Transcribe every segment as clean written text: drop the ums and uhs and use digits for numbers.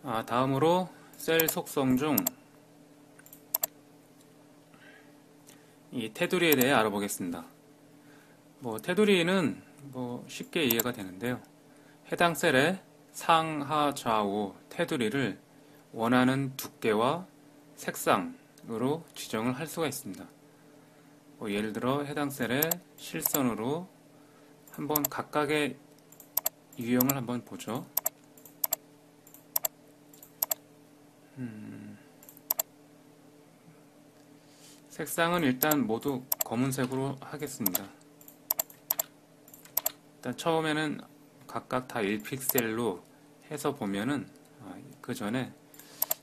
다음으로 셀 속성 중 이 테두리에 대해 알아보겠습니다. 테두리는 쉽게 이해가 되는데요. 해당 셀의 상하 좌우 테두리를 원하는 두께와 색상으로 지정을 할 수가 있습니다. 예를 들어 해당 셀의 실선으로 한번 각각의 유형을 한번 보죠. 색상은 일단 모두 검은색으로 하겠습니다. 일단 처음에는 각각 다 1픽셀로 해서 보면은 그 전에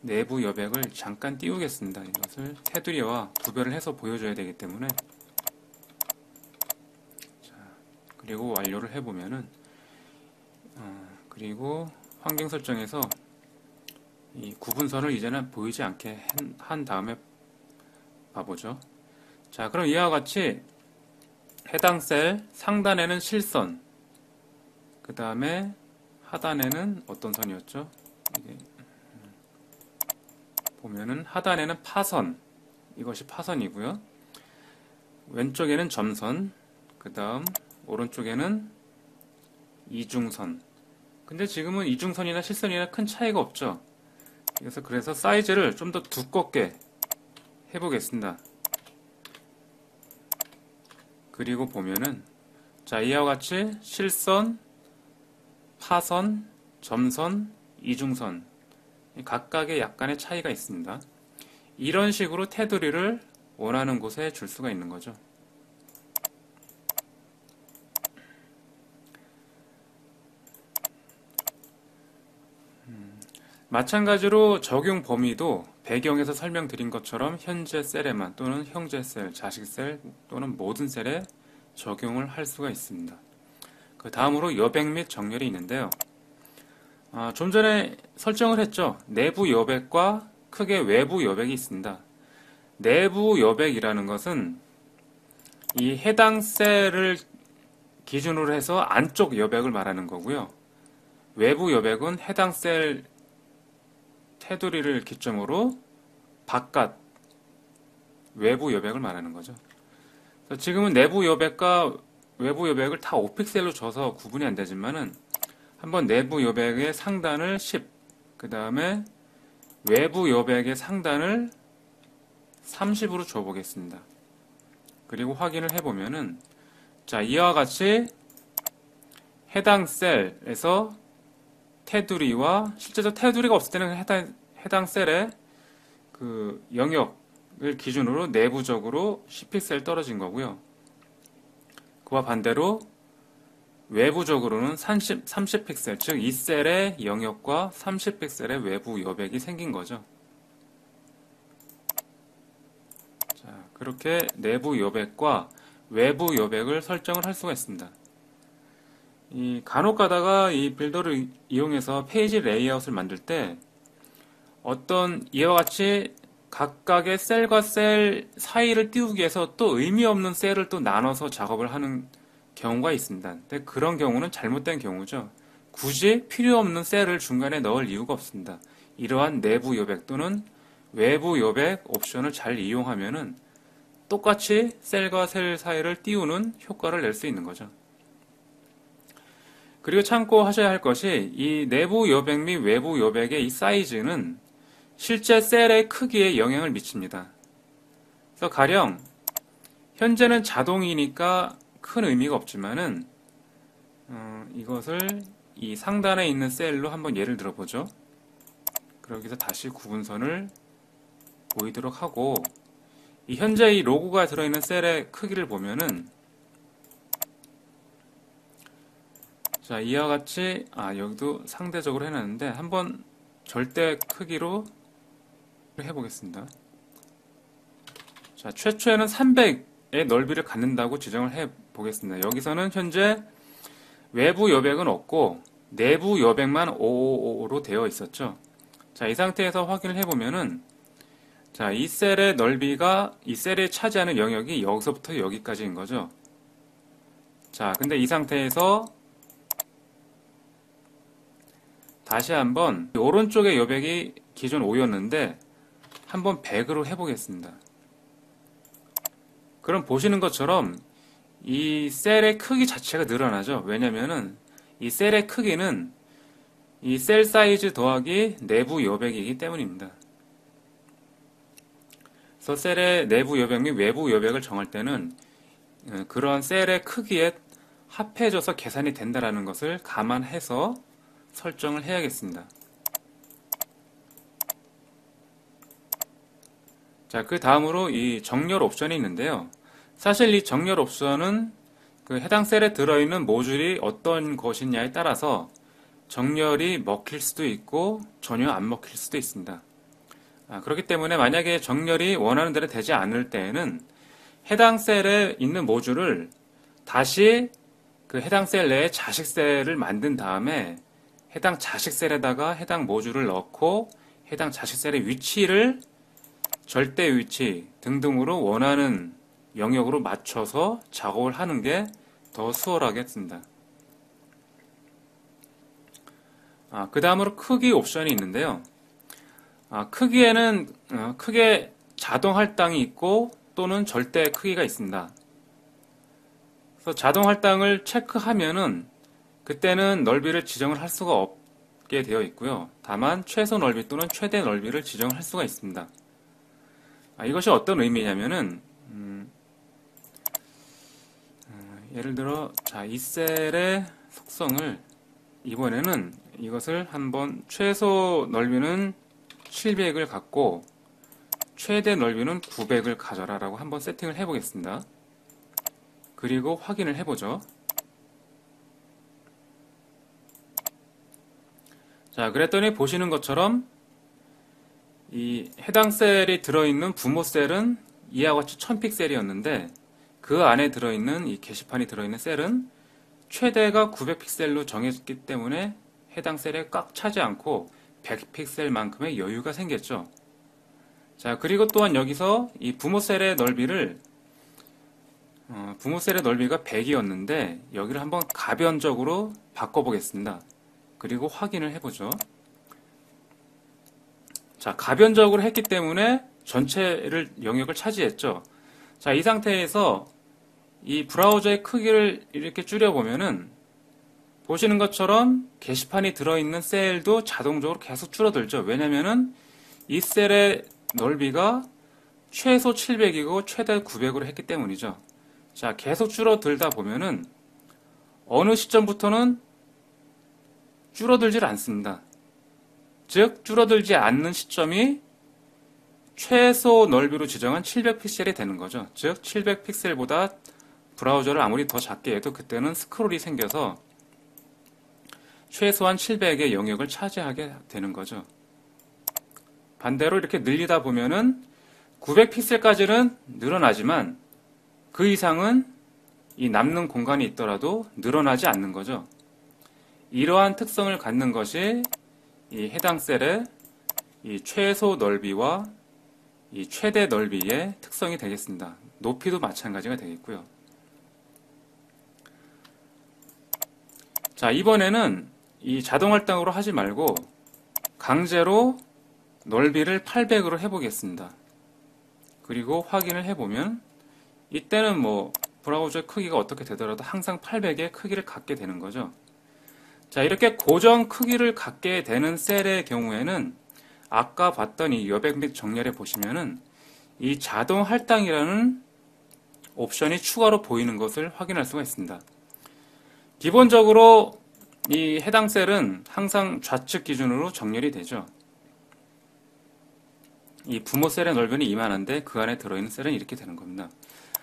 내부 여백을 잠깐 띄우겠습니다. 이것을 테두리와 구별을 해서 보여줘야 되기 때문에 그리고 완료를 해보면은 그리고 환경 설정에서 이 구분선을 이제는 보이지 않게 한 다음에 봐보죠. 자, 그럼 이와 같이 해당 셀 상단에는 실선, 그 다음에 하단에는 어떤 선이었죠? 이게 보면은 하단에는 파선, 이것이 파선이고요. 왼쪽에는 점선, 그 다음 오른쪽에는 이중선. 근데 지금은 이중선이나 실선이나 큰 차이가 없죠. 그래서 사이즈를 좀 더 두껍게 해보겠습니다. 그리고 보면은 자, 이와 같이 실선, 파선, 점선, 이중선 각각의 약간의 차이가 있습니다. 이런 식으로 테두리를 원하는 곳에 줄 수가 있는 거죠. 마찬가지로 적용 범위도 배경에서 설명드린 것처럼 현재 셀에만 또는 형제 셀, 자식 셀 또는 모든 셀에 적용을 할 수가 있습니다. 그 다음으로 여백 및 정렬이 있는데요. 좀 전에 설정을 했죠. 내부 여백과 크게 외부 여백이 있습니다. 내부 여백이라는 것은 이 해당 셀을 기준으로 해서 안쪽 여백을 말하는 거고요. 외부 여백은 해당 셀 테두리를 기점으로 바깥 외부 여백을 말하는 거죠. 지금은 내부 여백과 외부 여백을 다 5픽셀로 줘서 구분이 안 되지만은 한번 내부 여백의 상단을 10, 그 다음에 외부 여백의 상단을 30으로 줘보겠습니다. 그리고 확인을 해보면은 자, 이와 같이 해당 셀에서 테두리와 실제로 테두리가 없을 때는 해당 셀의 그 영역을 기준으로 내부적으로 10픽셀 떨어진 거고요. 그와 반대로 외부적으로는 30픽셀, 즉 이 셀의 영역과 30픽셀의 외부 여백이 생긴 거죠. 자, 그렇게 내부 여백과 외부 여백을 설정을 할 수가 있습니다. 간혹 가다가 이 빌더를 이용해서 페이지 레이아웃을 만들 때 어떤 이와 같이 각각의 셀과 셀 사이를 띄우기 위해서 또 의미 없는 셀을 또 나눠서 작업을 하는 경우가 있습니다. 근데 그런 경우는 잘못된 경우죠. 굳이 필요 없는 셀을 중간에 넣을 이유가 없습니다. 이러한 내부 여백 또는 외부 여백 옵션을 잘 이용하면은 똑같이 셀과 셀 사이를 띄우는 효과를 낼 수 있는 거죠. 그리고 참고하셔야 할 것이 이 내부 여백 및 외부 여백의 이 사이즈는 실제 셀의 크기에 영향을 미칩니다. 그래서 가령 현재는 자동이니까 큰 의미가 없지만은 이것을 이 상단에 있는 셀로 한번 예를 들어보죠. 그러기 위해서 다시 구분선을 보이도록 하고 이 현재 이 로고가 들어있는 셀의 크기를 보면은 자, 이와 같이 여기도 상대적으로 해놨는데 한번 절대 크기로 해보겠습니다. 자, 최초에는 300의 넓이를 갖는다고 지정을 해보겠습니다. 여기서는 현재 외부 여백은 없고 내부 여백만 555로 되어 있었죠. 자, 이 상태에서 확인을 해보면은 자, 이 셀의 넓이가 이 셀에 차지하는 영역이 여기서부터 여기까지인 거죠. 자, 근데 이 상태에서 다시 한번 오른쪽의 여백이 기존 5였는데 한번 100으로 해보겠습니다. 그럼 보시는 것처럼 이 셀의 크기 자체가 늘어나죠. 왜냐면은 이 셀의 크기는 이 셀 사이즈 더하기 내부 여백이기 때문입니다. 그래서 셀의 내부 여백 및 외부 여백을 정할 때는 그런 셀의 크기에 합해져서 계산이 된다는 것을 감안해서 설정을 해야겠습니다. 자, 그 다음으로 이 정렬 옵션이 있는데요. 사실 이 정렬 옵션은 그 해당 셀에 들어있는 모듈이 어떤 것이냐에 따라서 정렬이 먹힐 수도 있고 전혀 안 먹힐 수도 있습니다. 그렇기 때문에 만약에 정렬이 원하는 대로 되지 않을 때에는 해당 셀에 있는 모듈을 다시 그 해당 셀 내에 자식 셀을 만든 다음에 해당 자식 셀에다가 해당 모듈을 넣고 해당 자식 셀의 위치를 절대 위치 등등으로 원하는 영역으로 맞춰서 작업을 하는 게 더 수월하겠습니다. 그 다음으로 크기 옵션이 있는데요. 크기에는 크게 자동 할당이 있고 또는 절대 크기가 있습니다. 그래서 자동 할당을 체크하면은 그때는 넓이를 지정을 할 수가 없게 되어 있고요. 다만 최소 넓이 또는 최대 넓이를 지정할 수가 있습니다. 이것이 어떤 의미냐면은 예를 들어 이 셀의 속성을 이번에는 이것을 한번 최소 넓이는 700을 갖고 최대 넓이는 900을 가져라 라고 한번 세팅을 해 보겠습니다. 그리고 확인을 해보죠. 자, 그랬더니 보시는 것처럼 이 해당 셀이 들어있는 부모 셀은 이와 같이 1000픽셀이었는데 그 안에 들어있는 이 게시판이 들어있는 셀은 최대가 900픽셀로 정해졌기 때문에 해당 셀에 꽉 차지 않고 100픽셀만큼의 여유가 생겼죠. 자, 그리고 또한 여기서 이 부모 셀의 넓이를 부모 셀의 넓이가 100이었는데 여기를 한번 가변적으로 바꿔보겠습니다. 그리고 확인을 해보죠. 자, 가변적으로 했기 때문에 전체를 영역을 차지했죠. 자, 이 상태에서 이 브라우저의 크기를 이렇게 줄여보면은 보시는 것처럼 게시판이 들어있는 셀도 자동적으로 계속 줄어들죠. 왜냐면은 이 셀의 넓이가 최소 700이고 최대 900으로 했기 때문이죠. 자, 계속 줄어들다 보면은 어느 시점부터는 줄어들질 않습니다. 즉, 줄어들지 않는 시점이 최소 넓이로 지정한 700픽셀이 되는 거죠. 즉, 700픽셀보다 브라우저를 아무리 더 작게 해도 그때는 스크롤이 생겨서 최소한 700의 영역을 차지하게 되는 거죠. 반대로 이렇게 늘리다 보면은 900픽셀까지는 늘어나지만 그 이상은 이 남는 공간이 있더라도 늘어나지 않는 거죠. 이러한 특성을 갖는 것이 이 해당 셀의 이 최소 넓이와 이 최대 넓이의 특성이 되겠습니다. 높이도 마찬가지가 되겠고요. 자, 이번에는 이 자동 할당으로 하지 말고 강제로 넓이를 800으로 해보겠습니다. 그리고 확인을 해보면 이때는 뭐 브라우저 크기가 어떻게 되더라도 항상 800의 크기를 갖게 되는 거죠. 자, 이렇게 고정 크기를 갖게 되는 셀의 경우에는 아까 봤던 이 여백 및 정렬에 보시면은 이 자동 할당이라는 옵션이 추가로 보이는 것을 확인할 수가 있습니다. 기본적으로 이 해당 셀은 항상 좌측 기준으로 정렬이 되죠. 이 부모 셀의 넓이는 이만한데 그 안에 들어있는 셀은 이렇게 되는 겁니다.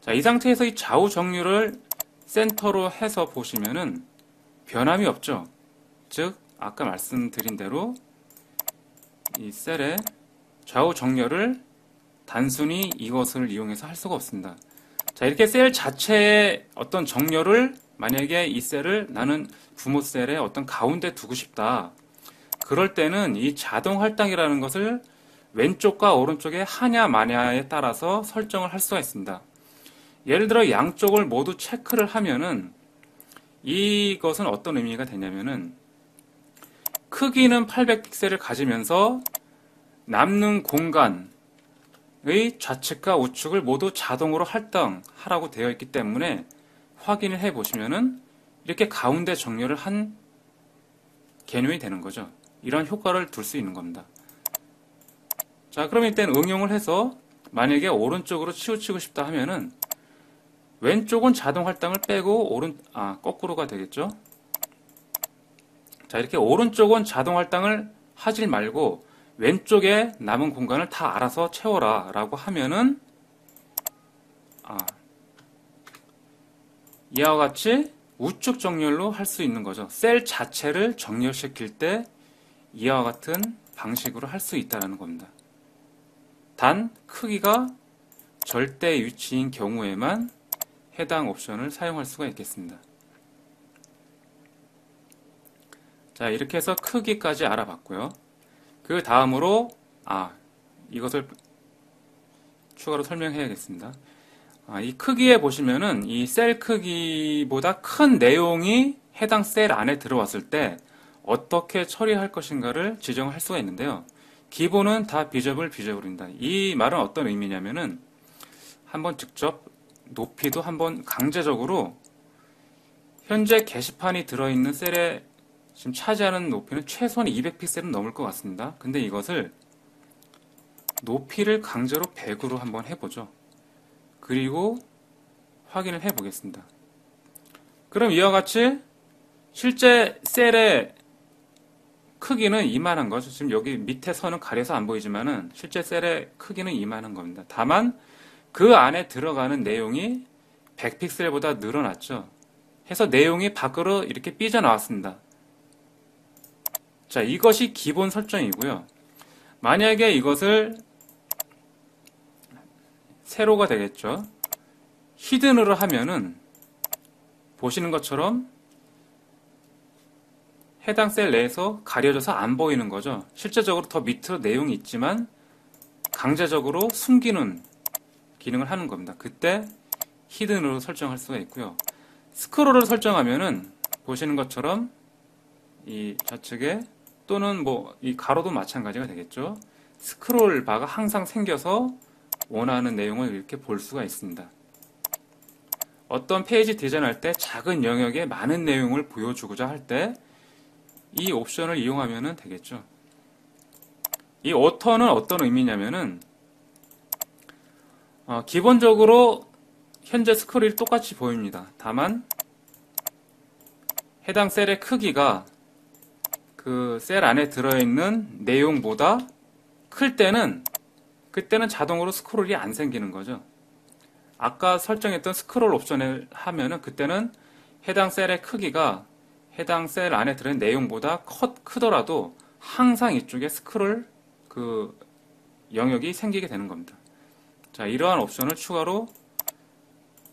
자, 이 상태에서 이 좌우 정렬을 센터로 해서 보시면은 변함이 없죠. 즉, 아까 말씀드린 대로 이 셀의 좌우 정렬을 단순히 이것을 이용해서 할 수가 없습니다. 자, 이렇게 셀 자체의 어떤 정렬을 만약에 이 셀을 나는 부모 셀의 어떤 가운데 두고 싶다. 그럴 때는 이 자동 할당이라는 것을 왼쪽과 오른쪽에 하냐 마냐에 따라서 설정을 할 수가 있습니다. 예를 들어 양쪽을 모두 체크를 하면은 이것은 어떤 의미가 되냐면은 크기는 800픽셀을 가지면서 남는 공간의 좌측과 우측을 모두 자동으로 할당하라고 되어 있기 때문에 확인을 해 보시면은 이렇게 가운데 정렬을 한 개념이 되는 거죠. 이런 효과를 둘 수 있는 겁니다. 자, 그럼 일단 응용을 해서 만약에 오른쪽으로 치우치고 싶다 하면은 왼쪽은 자동 할당을 빼고 거꾸로가 되겠죠. 자, 이렇게 오른쪽은 자동 할당을 하질 말고 왼쪽에 남은 공간을 다 알아서 채워라 라고 하면은 이와 같이 우측 정렬로 할 수 있는 거죠. 셀 자체를 정렬시킬 때 이와 같은 방식으로 할 수 있다는 겁니다. 단 크기가 절대 위치인 경우에만 해당 옵션을 사용할 수가 있겠습니다. 자, 이렇게 해서 크기까지 알아봤고요. 그 다음으로 이것을 추가로 설명해야겠습니다. 이 크기에 보시면은 이 셀 크기보다 큰 내용이 해당 셀 안에 들어왔을 때 어떻게 처리할 것인가를 지정할 수가 있는데요. 기본은 다 비저블입니다. 이 말은 어떤 의미냐면은 한번 직접 높이도 한번 강제적으로 현재 게시판이 들어있는 셀에 지금 차지하는 높이는 최소한 200픽셀은 넘을 것 같습니다. 근데 이것을 높이를 강제로 100으로 한번 해보죠. 그리고 확인을 해보겠습니다. 그럼 이와 같이 실제 셀의 크기는 이만한 거죠. 지금 여기 밑에 선은 가려서 안 보이지만은 실제 셀의 크기는 이만한 겁니다. 다만 그 안에 들어가는 내용이 100픽셀보다 늘어났죠. 해서 내용이 밖으로 이렇게 삐져나왔습니다. 자, 이것이 기본 설정이고요. 만약에 이것을 세로가 되겠죠. 히든으로 하면은 보시는 것처럼 해당 셀 내에서 가려져서 안 보이는 거죠. 실제적으로 더 밑으로 내용이 있지만 강제적으로 숨기는 기능을 하는 겁니다. 그때 히든으로 설정할 수가 있고요. 스크롤을 설정하면은 보시는 것처럼 이 좌측에 또는 이 가로도 마찬가지가 되겠죠. 스크롤 바가 항상 생겨서 원하는 내용을 이렇게 볼 수가 있습니다. 어떤 페이지 디자인할 때 작은 영역에 많은 내용을 보여주고자 할 때 이 옵션을 이용하면 되겠죠. 이 오터는 어떤 의미냐면은 기본적으로 현재 스크롤이 똑같이 보입니다. 다만 해당 셀의 크기가 그 셀 안에 들어있는 내용보다 클 때는 그때는 자동으로 스크롤이 안 생기는 거죠. 아까 설정했던 스크롤 옵션을 하면은 그때는 해당 셀의 크기가 해당 셀 안에 들어있는 내용보다 크더라도 항상 이쪽에 스크롤 그 영역이 생기게 되는 겁니다. 자, 이러한 옵션을 추가로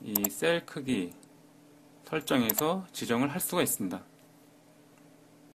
이 셀 크기 설정에서 지정을 할 수가 있습니다.